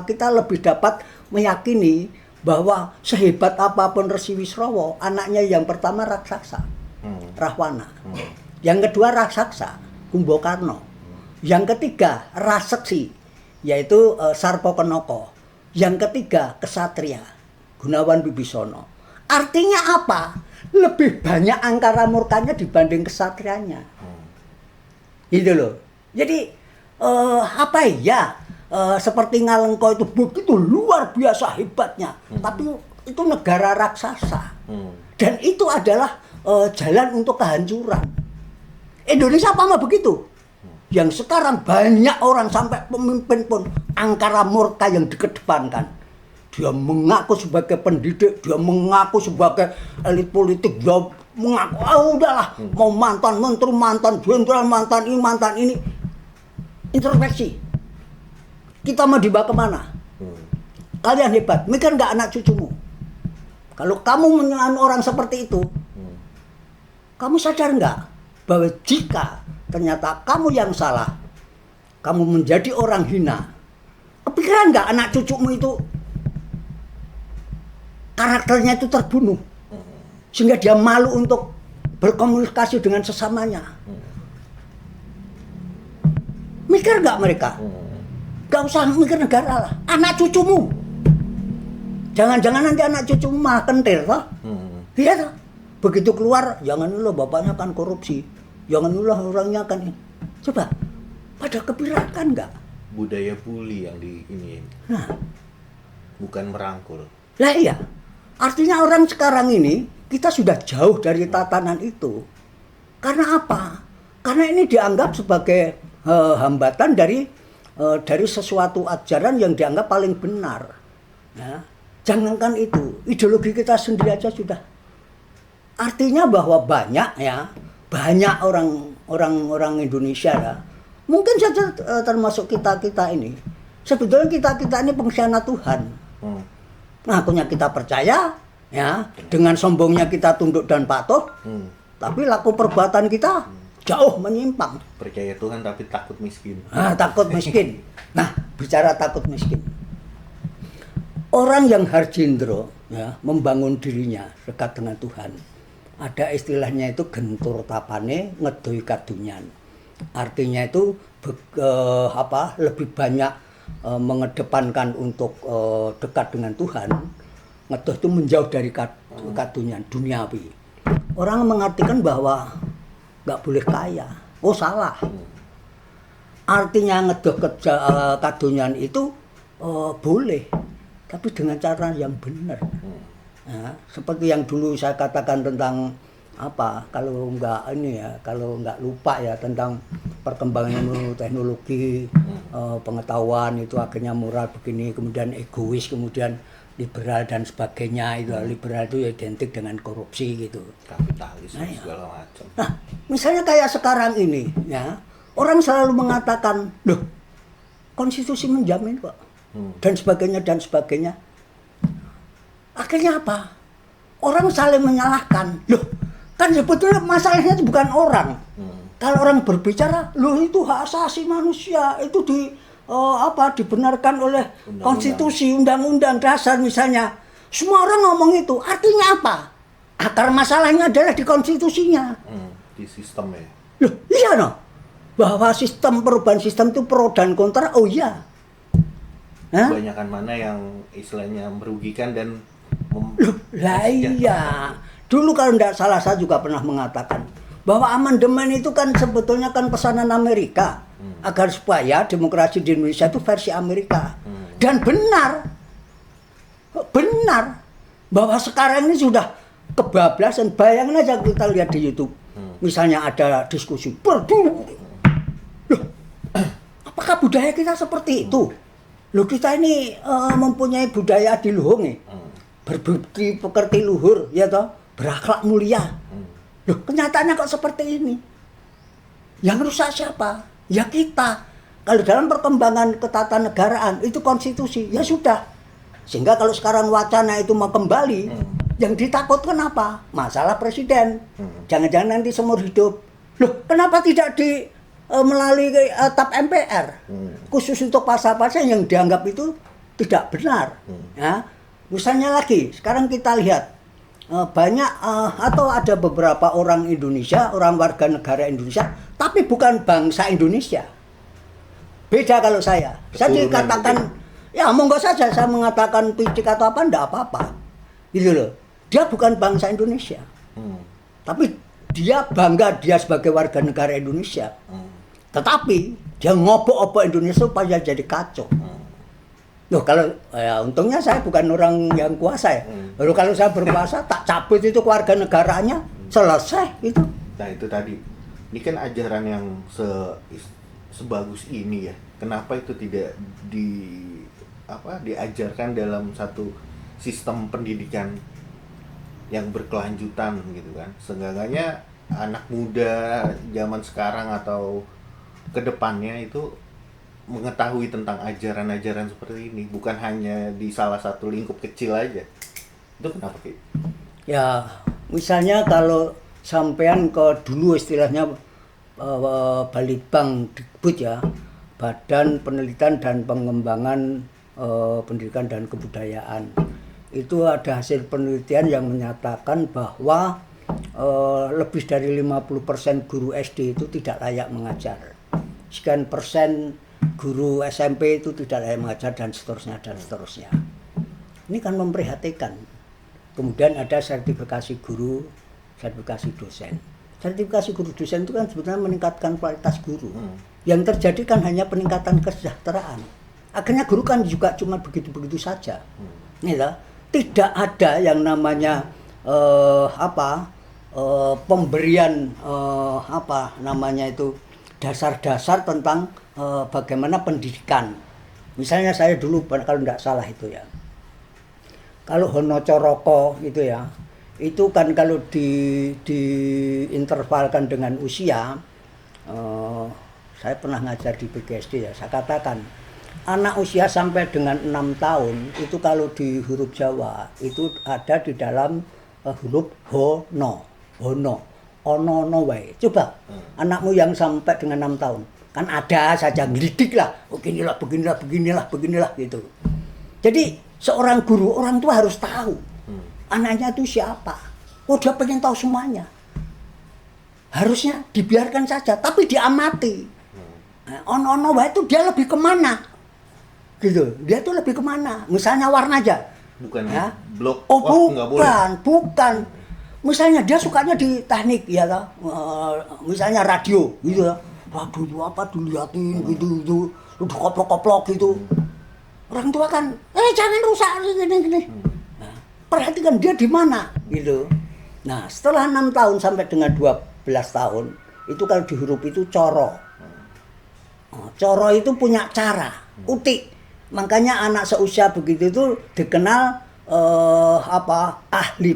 kita lebih dapat meyakini bahwa sehebat apapun Resi Wisrawa, anaknya yang pertama raksasa, Rahwana. Yang kedua raksasa, Kumbakarna. Yang ketiga Raseksi, yaitu Sarpakenaka. Yang ketiga kesatria, Gunawan Wibisana. Artinya apa? Lebih banyak angkara murkanya dibanding kesatrianya. Gitu loh. Jadi seperti Ngalengka itu begitu luar biasa hebatnya. Tapi itu negara raksasa. Dan itu adalah jalan untuk kehancuran. Indonesia apa begitu? Yang sekarang banyak orang sampai pemimpin pun angkara murka yang dikedepankan. Dia mengaku sebagai pendidik, dia mengaku sebagai elit politik, dia mengaku, udahlah, mau mantan menteri, mantan jenderal, mantan ini. Introspeksi. Kita mau dibawa kemana? Kalian hebat, mikir nggak anak cucumu? Kalau kamu menyalahkan orang seperti itu, kamu sadar nggak bahwa jika ternyata kamu yang salah, kamu menjadi orang hina, kepikiran nggak anak cucumu itu karakternya itu terbunuh, sehingga dia malu untuk berkomunikasi dengan sesamanya. Mikir nggak mereka? Gak usah mikir negara lah, anak cucumu. Jangan-jangan nanti anak cucumu malah kentir, toh? Iya toh? Begitu keluar, jangan dulu bapaknya kan korupsi, jangan dulu orangnya kan. Coba, pada kepikiran nggak? Budaya bully yang di ini, Nah, bukan merangkul. lah iya. Artinya orang sekarang ini kita sudah jauh dari tatanan itu. Karena apa? Karena ini dianggap sebagai hambatan dari sesuatu ajaran yang dianggap paling benar. Ya. Jangankan itu, ideologi kita sendiri aja sudah. Artinya bahwa banyak orang Indonesia ya, mungkin saja termasuk kita ini. Sebetulnya kita ini pengkhianat Tuhan. Ngakunya kita percaya, ya, dengan sombongnya kita tunduk dan patuh, tapi laku perbuatan kita jauh menyimpang. Percaya Tuhan tapi takut miskin. Takut miskin. Nah, bicara takut miskin. Orang yang harjindro, ya, membangun dirinya dekat dengan Tuhan. Ada istilahnya itu gentur tapane ngedoi kadunyan. Artinya itu lebih banyak mengedepankan untuk dekat dengan Tuhan. Ngedoh itu menjauh dari kadunyan duniawi. Orang mengartikan bahwa nggak boleh kaya. Oh, salah. Artinya ngedoh kadunyan itu boleh, tapi dengan cara yang benar. Nah, seperti yang dulu saya katakan tentang kalau nggak lupa ya, tentang perkembangan teknologi, pengetahuan itu akhirnya moral begini, kemudian egois, kemudian liberal dan sebagainya. Itu liberal itu identik dengan korupsi gitu, Kapitalis segala macam. Nah, misalnya kayak sekarang ini ya, orang selalu mengatakan, loh, konstitusi menjamin kok, dan sebagainya. Akhirnya apa? Orang saling menyalahkan. Loh, kan sebetulnya masalahnya itu bukan orang. Kalau orang berbicara, loh itu hak asasi manusia, itu dibenarkan oleh konstitusi, undang-undang dasar misalnya. Semua orang ngomong itu, artinya apa? Akar masalahnya adalah di konstitusinya. Di sistem ya. Loh, iya no. Bahwa perubahan sistem itu pro dan kontra, oh iya. Kebanyakan mana yang istilahnya merugikan dan iya. Dulu kalau tidak salah saya juga pernah mengatakan bahwa amandemen itu kan sebetulnya kan pesanan Amerika agar supaya demokrasi di Indonesia itu versi Amerika. Dan benar bahwa sekarang ini sudah kebablasan. Bayangin aja kita lihat di YouTube, misalnya ada diskusi loh, apakah budaya kita seperti itu? Loh, kita ini mempunyai budaya adiluhung nih, berbukti pekerti luhur, ya toh, berakhlak mulia. Loh, kenyataannya kok seperti ini? Yang rusak siapa? Ya kita. Kalau dalam perkembangan ketatanegaraan itu konstitusi, ya sudah. Sehingga kalau sekarang wacana itu mau kembali, yang ditakutkan apa? Masalah presiden. Jangan-jangan nanti seumur hidup. Loh, kenapa tidak melalui TAP MPR? Khusus untuk pasal-pasal yang dianggap itu tidak benar. Ya. Misalnya lagi, sekarang kita lihat banyak atau ada beberapa orang Indonesia, orang warga negara Indonesia, tapi bukan bangsa Indonesia. Beda kalau saya dikatakan, ya monggo saja saya mengatakan picik atau apa, enggak apa-apa. Gitu loh. Dia bukan bangsa Indonesia. Tapi dia bangga dia sebagai warga negara Indonesia. Tetapi dia ngobok-obok Indonesia supaya jadi kacau. Loh, kalau ya untungnya saya bukan orang yang kuasa ya. Baru kalau saya berkuasa tak cabut itu keluarga negaranya, selesai itu. Nah, itu tadi. Ini kan ajaran yang sebagus ini ya, kenapa itu tidak diajarkan dalam satu sistem pendidikan yang berkelanjutan gitu kan? Seenggaknya anak muda zaman sekarang atau kedepannya itu mengetahui tentang ajaran-ajaran seperti ini, bukan hanya di salah satu lingkup kecil aja. Itu kenapa Ki? Ya, misalnya kalau sampean ke dulu istilahnya Balitbang Dikbud ya, Badan Penelitian dan Pengembangan Pendidikan dan Kebudayaan. Itu ada hasil penelitian yang menyatakan bahwa lebih dari 50% guru SD itu tidak layak mengajar. Sekian persen guru SMP itu tidak layak mengajar dan seterusnya dan seterusnya. Ini kan memprihatinkan. Kemudian ada sertifikasi guru, sertifikasi dosen. Sertifikasi guru dosen itu kan sebetulnya meningkatkan kualitas guru. Yang terjadi kan hanya peningkatan kesejahteraan. Akhirnya guru kan juga cuma begitu-begitu saja. Tidak ada yang namanya pemberian dasar-dasar tentang bagaimana pendidikan. Misalnya saya dulu kalau tidak salah itu ya, kalau Honocoroko itu ya, itu kan kalau diintervalkan dengan usia, saya pernah ngajar di PGSD ya, saya katakan anak usia sampai dengan 6 tahun itu kalau di huruf Jawa itu ada di dalam huruf hono, ono wae. Coba anakmu yang sampai dengan 6 tahun kan ada saja ngelidik lah, beginilah gitu. Jadi seorang guru, orang tua harus tahu anaknya itu siapa. Oh, dia pengen tahu semuanya. Harusnya dibiarkan saja, tapi diamati. Ono wae itu dia lebih kemana? Gitu. Dia tuh lebih kemana? Misalnya warna aja. Bukan ya? Blok. Oh, bukan. Misalnya dia sukanya di teknik ya kan. Misalnya radio gitu ya. Radio itu apa dilihatin gitu. Udah koplok-koplok gitu. Orang tua kan, jangan rusak gini. Nah, perhatikan dia di mana gitu. Nah, setelah 6 tahun sampai dengan 12 tahun, itu kalau di huruf itu coro. Coro itu punya cara, utik. Makanya anak seusia begitu itu dikenal ahli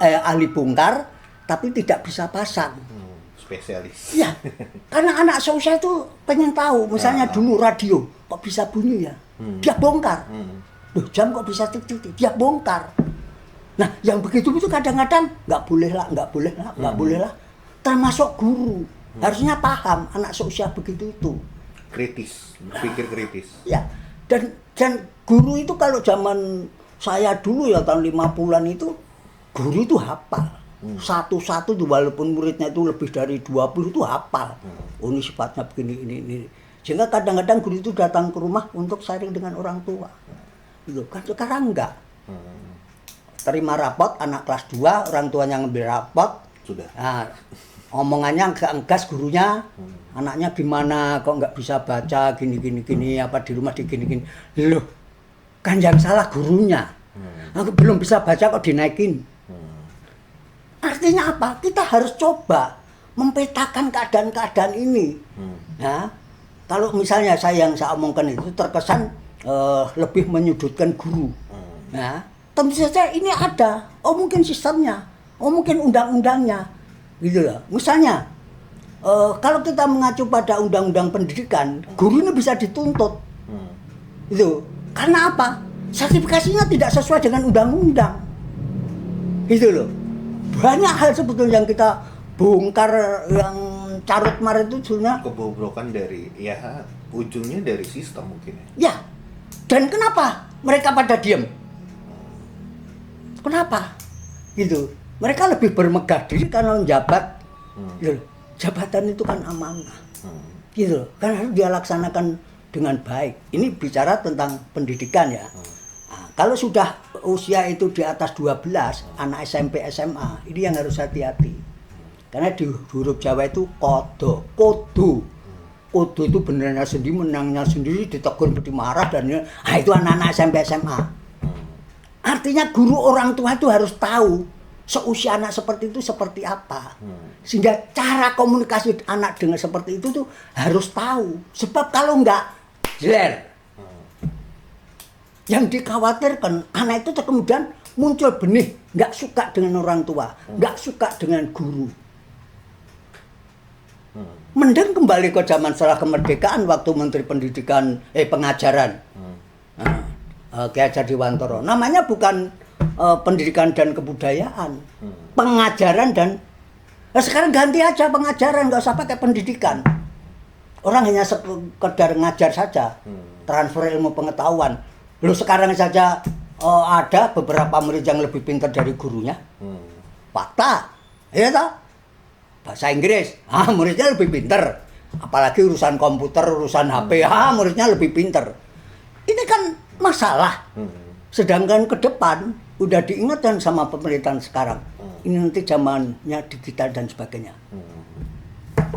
ahli bongkar, tapi tidak bisa pasang. Spesialis. Ya, karena anak seusia itu pengen tahu, misalnya dulu radio kok bisa bunyi ya, dia bongkar. Loh, jam kok bisa titik-titik, dia bongkar. Nah, yang begitu itu kadang-kadang nggak boleh lah. Termasuk guru harusnya paham anak seusia begitu itu. Kritis, berpikir kritis. Ya, dan guru itu kalau zaman saya dulu ya tahun 50-an itu guru itu hafal. Satu-satu tuh walaupun muridnya itu lebih dari 20 itu hafal. Oh, ini sifatnya begini ini. Sehingga kadang-kadang guru itu datang ke rumah untuk sharing dengan orang tua. Gitu. Kan sekarang enggak. Terima rapot anak kelas 2, orang tuanya ngambil rapot. Sudah. Nah, omongannya enggas gurunya. Anaknya gimana kok nggak bisa baca gini apa di rumah digini. Loh, kan yang salah gurunya. Aku belum bisa baca kok dinaikin. Artinya apa? Kita harus coba mempetakan keadaan-keadaan ini. Nah, kalau misalnya saya omongkan itu terkesan lebih menyudutkan guru. Nah, tentu saja ini ada. Oh, mungkin sistemnya. Oh, mungkin undang-undangnya. Gitu loh. Misalnya, kalau kita mengacu pada undang-undang pendidikan, guru ini bisa dituntut. Gitu. Karena apa? Sertifikasinya tidak sesuai dengan undang-undang. Gitu loh. Banyak hal sebetulnya yang kita bongkar yang carut marut itu sebenarnya kebobrokan dari ujungnya dari sistem mungkin ya. Ya. Dan kenapa mereka pada diam? Kenapa? Gitu. Mereka lebih bermegah diri karena menjabat. Gitu. Jabatan itu kan amanah. Gitu. Kan harus dia laksanakan dengan baik. Ini bicara tentang pendidikan ya. Nah, kalau sudah usia itu di atas 12, anak SMP, SMA, ini yang harus hati-hati. Karena di huruf Jawa itu kodo. Kodo itu benernya sendiri, menangnya sendiri, ditegur, dimarah, dan itu anak-anak SMP, SMA. Artinya guru orang tua itu harus tahu seusia anak seperti itu seperti apa. Sehingga cara komunikasi anak dengan seperti itu tuh harus tahu. Sebab kalau enggak, jeler. Yang dikhawatirkan anak itu kemudian muncul benih, nggak suka dengan orang tua, nggak suka dengan guru. Mending kembali ke zaman setelah kemerdekaan waktu Menteri Pendidikan, pengajaran, Ki Hajar Dewantara. Namanya bukan pendidikan dan kebudayaan, pengajaran dan sekarang ganti aja pengajaran, nggak usah pakai pendidikan. Orang hanya sekedar ngajar saja, transfer ilmu pengetahuan. Lu sekarang saja ada beberapa murid yang lebih pintar dari gurunya, fakta, ya toh? Bahasa Inggris, muridnya lebih pintar. Apalagi urusan komputer, urusan HP, muridnya lebih pintar. Ini kan masalah. Sedangkan ke depan udah diingatkan sama pemerintahan sekarang. Ini nanti zamannya digital dan sebagainya.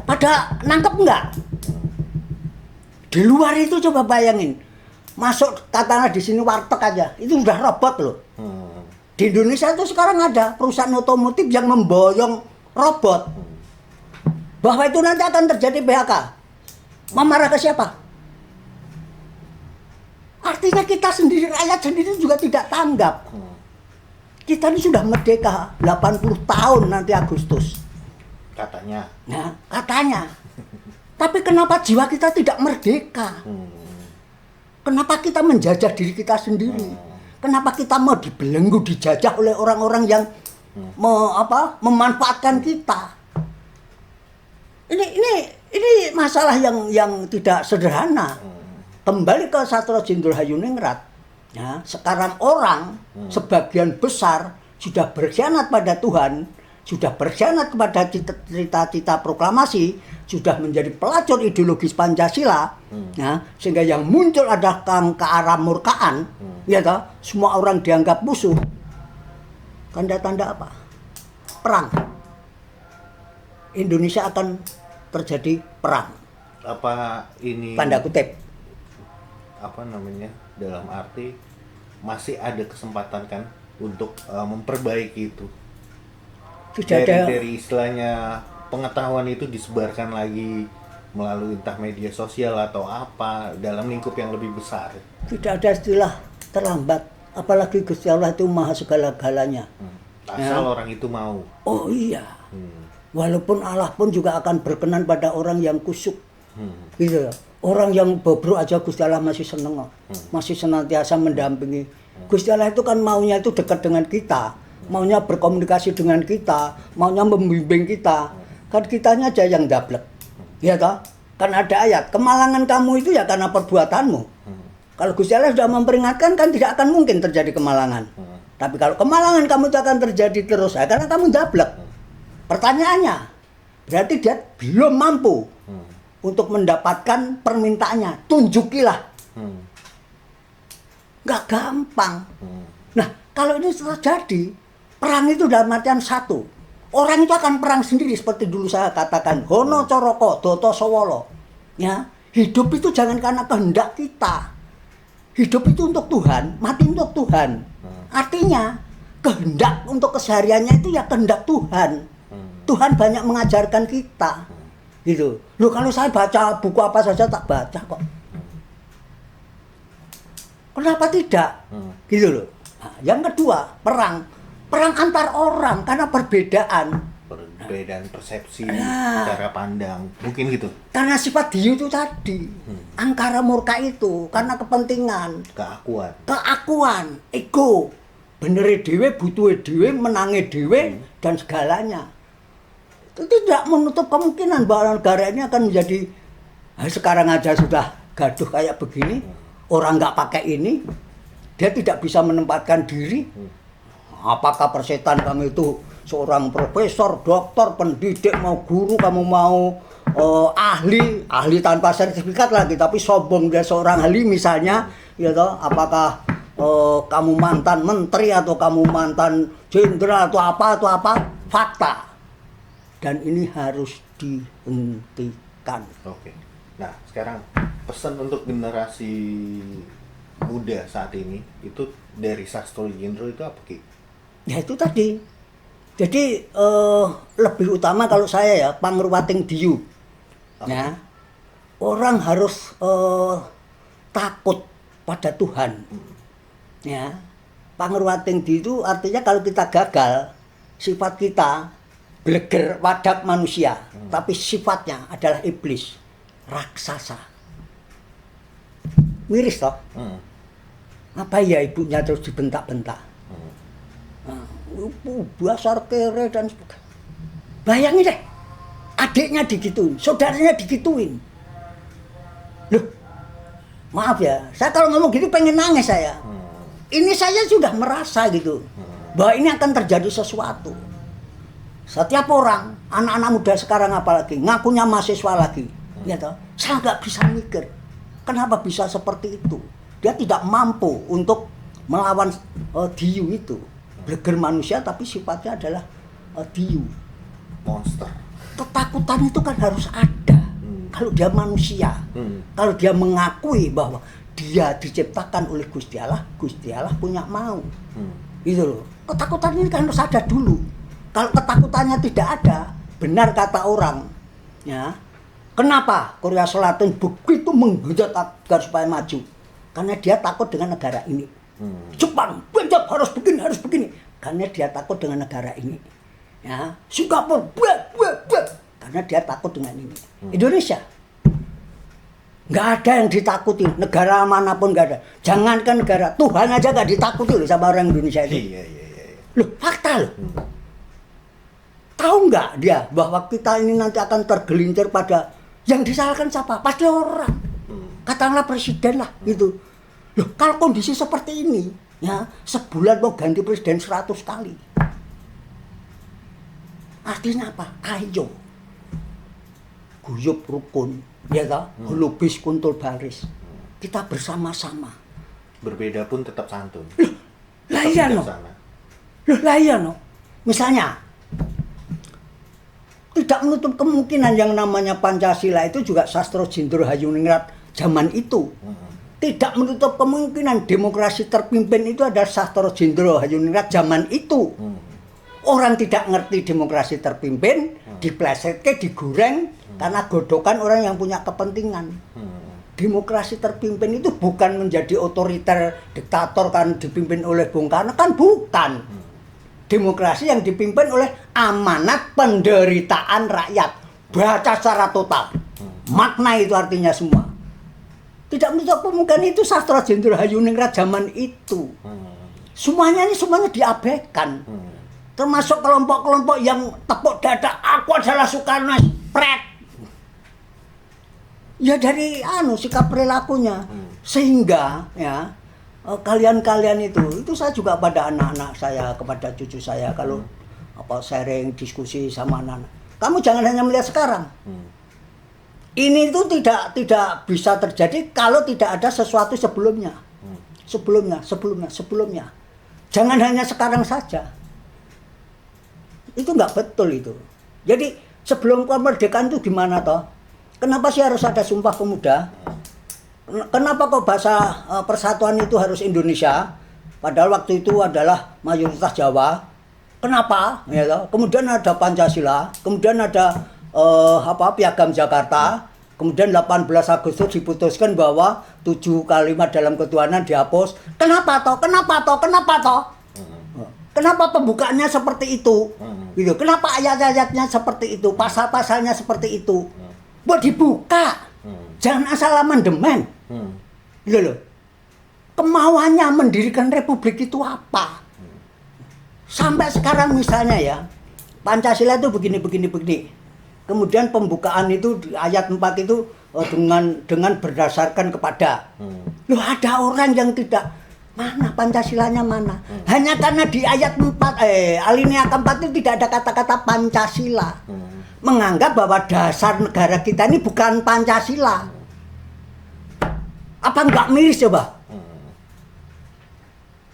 Pada nangkep enggak? Di luar itu coba bayangin. Masuk katakanlah di sini warteg aja, itu udah robot loh. Di Indonesia itu sekarang ada perusahaan otomotif yang memboyong robot. Bahwa itu nanti akan terjadi PHK. Memarah ke siapa? Artinya kita sendiri, rakyat sendiri juga tidak tanggap. Kita ini sudah merdeka 80 tahun nanti Agustus. Katanya. Nah, katanya. Tapi kenapa jiwa kita tidak merdeka? Kenapa kita menjajah diri kita sendiri? Kenapa kita mau dibelenggu, dijajah oleh orang-orang yang memanfaatkan kita? Ini masalah yang tidak sederhana. Kembali ke Satrio Jenderal Hayuningrat. Ya, sekarang orang sebagian besar sudah berkhianat pada Tuhan, sudah berkhianat kepada cita-cita proklamasi, sudah menjadi pelacur ideologis Pancasila, ya, sehingga yang muncul adalah kearamurkaan, ya toh, semua orang dianggap musuh. Tanda-tanda apa? Perang. Indonesia akan terjadi perang. Apa ini? Tanda kutip. Apa namanya? Dalam arti masih ada kesempatan kan untuk memperbaiki itu. Tidak ada. Dari istilahnya pengetahuan itu disebarkan lagi melalui entah media sosial atau apa dalam lingkup yang lebih besar. Tidak ada istilah terlambat. Apalagi Gusti Allah itu maha segala-galanya. Asal orang itu mau. Oh iya. Walaupun Allah pun juga akan berkenan pada orang yang kusyuk. Gitu. Orang yang bobrok aja Gusti Allah masih seneng. Masih senantiasa mendampingi. Gusti Allah itu kan maunya itu dekat dengan kita. Maunya berkomunikasi dengan kita. Maunya membimbing kita. Kan kitanya aja yang dablek. Ya toh? Kan ada ayat. Kemalangan kamu itu ya karena perbuatanmu. Kalau Gusti Allah sudah memperingatkan kan tidak akan mungkin terjadi kemalangan. Tapi kalau kemalangan kamu itu akan terjadi terus ya karena kamu dablek. Pertanyaannya, berarti dia belum mampu untuk mendapatkan permintaannya. Tunjukilah. Nggak gampang. Nah, kalau ini terjadi, perang itu dalam artian satu. Orang itu akan perang sendiri seperti dulu saya katakan. Hono coroko, doto sowolo. Ya, hidup itu jangan karena kehendak kita. Hidup itu untuk Tuhan, mati untuk Tuhan. Artinya, kehendak untuk kesehariannya itu ya kehendak Tuhan. Tuhan banyak mengajarkan kita, gitu. Loh kalau saya baca buku apa saja tak baca kok. Kenapa tidak? Gitu loh. Nah, yang kedua, perang antar orang karena perbedaan persepsi, cara pandang, mungkin gitu. Karena sifat dia itu tadi, angkara murka itu karena kepentingan, keakuan, ego, benere dhewe, butuhe dhewe, menange dhewe dan segalanya. Itu tidak menutup kemungkinan bahwa negara ini akan menjadi sekarang aja sudah gaduh kayak begini, orang nggak pakai ini, dia tidak bisa menempatkan diri. Apakah persetan kamu itu seorang profesor, doktor, pendidik, mau guru, kamu mau ahli tanpa sertifikat lagi, tapi sombong dia seorang ahli misalnya, ya toh, apakah kamu mantan menteri atau kamu mantan jenderal atau apa, fakta. Dan ini harus dihentikan. Oke. Nah, sekarang pesan untuk generasi muda saat ini itu dari Satrio Jenderal itu apa, Ki? Ya itu tadi, Jadi lebih utama kalau saya ya pangruwating diyu. Ya. Orang harus takut pada Tuhan. Ya. Pangruwating diyu itu artinya kalau kita gagal, sifat kita bleger wadak manusia, tapi sifatnya adalah iblis, raksasa. Miris toh? Apa ya ibunya terus dibentak-bentak? Dasar kere dan sebagainya. Bayangin deh, adiknya digituin, saudaranya digituin. Loh, maaf ya, saya kalau ngomong gitu pengen nangis saya. Ini saya sudah merasa gitu, bahwa ini akan terjadi sesuatu. Setiap orang, anak-anak muda sekarang apalagi, ngakunya mahasiswa lagi. Ya toh, saya nggak bisa mikir, kenapa bisa seperti itu. Dia tidak mampu untuk melawan diyu itu. Bleger manusia tapi sifatnya adalah diyu. Monster. Ketakutan itu kan harus ada. Kalau dia manusia, kalau dia mengakui bahwa dia diciptakan oleh Gusti Allah punya mau. Gitu loh. Ketakutan ini kan harus ada dulu. Kalau ketakutannya tidak ada, benar kata orang, ya. Kenapa Korea Selatan begitu menggenjot agar supaya maju? Karena dia takut dengan negara ini. Jepang, benjot harus begini. Karena dia takut dengan negara ini. Ya, Singapura, karena dia takut dengan ini. Indonesia, nggak ada yang ditakuti. Negara manapun nggak ada. Jangankan negara, Tuhan aja nggak ditakuti loh sama orang Indonesia itu. Iya. Loh, fakta loh. Tahu nggak dia bahwa kita ini nanti akan tergelincir pada yang disalahkan siapa? Pasti orang. Katakanlah presiden lah gitu. Loh, kalau kondisi seperti ini, ya sebulan mau ganti presiden 100 kali. Artinya apa? Ayo, guyub rukun, ya toh, lubis kuntul baris. Kita bersama-sama. Berbeda pun tetap santun. Lah iya no. Loh, lah iya no. Misalnya, tidak menutup kemungkinan yang namanya Pancasila itu juga Sastro Jendro Hayuningrat zaman itu. Tidak menutup kemungkinan demokrasi terpimpin itu adalah Sastro Jendro Hayuningrat zaman itu. Orang tidak ngerti demokrasi terpimpin, diplesetke, digoreng karena godokan orang yang punya kepentingan. Demokrasi terpimpin itu bukan menjadi otoriter, diktator kan dipimpin oleh Bung Karno, kan bukan. Demokrasi yang dipimpin oleh amanat penderitaan rakyat. Baca secara total. Makna itu artinya semua. Tidak menutup kemungkinan itu Sastro Jendro Hayuningrat zaman itu. Semuanya diabaikan. Termasuk kelompok-kelompok yang tepuk dada, aku adalah Soekarno, pret. Ya dari sikap perilakunya. Sehingga ya kalian-kalian itu saya juga pada anak-anak saya, kepada cucu saya kalau sharing diskusi sama anak-anak. Kamu jangan hanya melihat sekarang. Ini itu tidak bisa terjadi kalau tidak ada sesuatu sebelumnya. Sebelumnya. Jangan hanya sekarang saja. Itu nggak betul itu. Jadi sebelum kemerdekaan itu gimana toh? Kenapa sih harus ada Sumpah Pemuda? Kenapa kok bahasa persatuan itu harus Indonesia? Padahal waktu itu adalah mayoritas Jawa. Kenapa? Ya toh? Kemudian ada Pancasila, kemudian ada Piagam Jakarta, kemudian 18 Agustus diputuskan bahwa 7 kalimat dalam ketuhanan dihapus. Kenapa toh? Kenapa pembukaannya seperti itu? Gitu. Kenapa ayat-ayatnya seperti itu? Pasal-pasalnya seperti itu? Buat dibuka. Jangan asal amandemen. Gitu loh. Kemauannya mendirikan republik itu apa? Sampai sekarang misalnya ya, Pancasila itu begini. Kemudian pembukaan itu di ayat 4 itu dengan berdasarkan kepada. Loh, ada orang yang tidak, mana Pancasilanya mana? Hanya karena di ayat 4 alinea keempat itu tidak ada kata-kata Pancasila. Menganggap bahwa dasar negara kita ini bukan Pancasila. Apa enggak miris coba?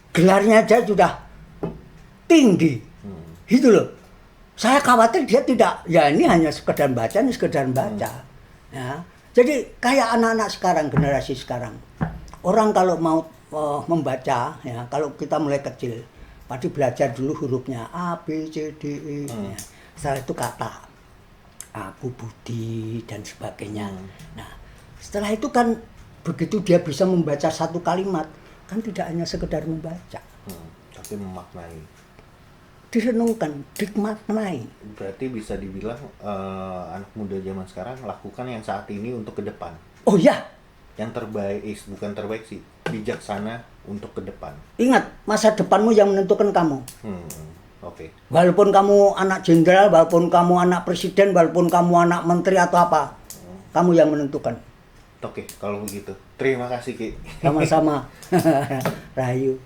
Gelarnya aja sudah tinggi. Gitu loh. Saya khawatir dia tidak, ya ini hanya sekedar baca. Ya. Jadi kayak anak-anak sekarang, generasi sekarang. Orang kalau mau membaca, ya kalau kita mulai kecil, Padi belajar dulu hurufnya A, B, C, D, E. Ya. Setelah itu kata aku, budi, dan sebagainya. Nah, setelah itu kan begitu dia bisa membaca satu kalimat, kan tidak hanya sekedar membaca. Tapi memaknai. Direnungkan, dimaknai. Berarti bisa dibilang anak muda zaman sekarang lakukan yang saat ini untuk ke depan. Oh ya, Yang terbaik, bukan terbaik sih, bijaksana untuk ke depan. ingat, masa depanmu yang menentukan kamu. Oke. Walaupun kamu anak jenderal, walaupun kamu anak presiden, walaupun kamu anak menteri atau apa, kamu yang menentukan. Oke, kalau begitu. Terima kasih, Ki. Sama-sama. Rahayu.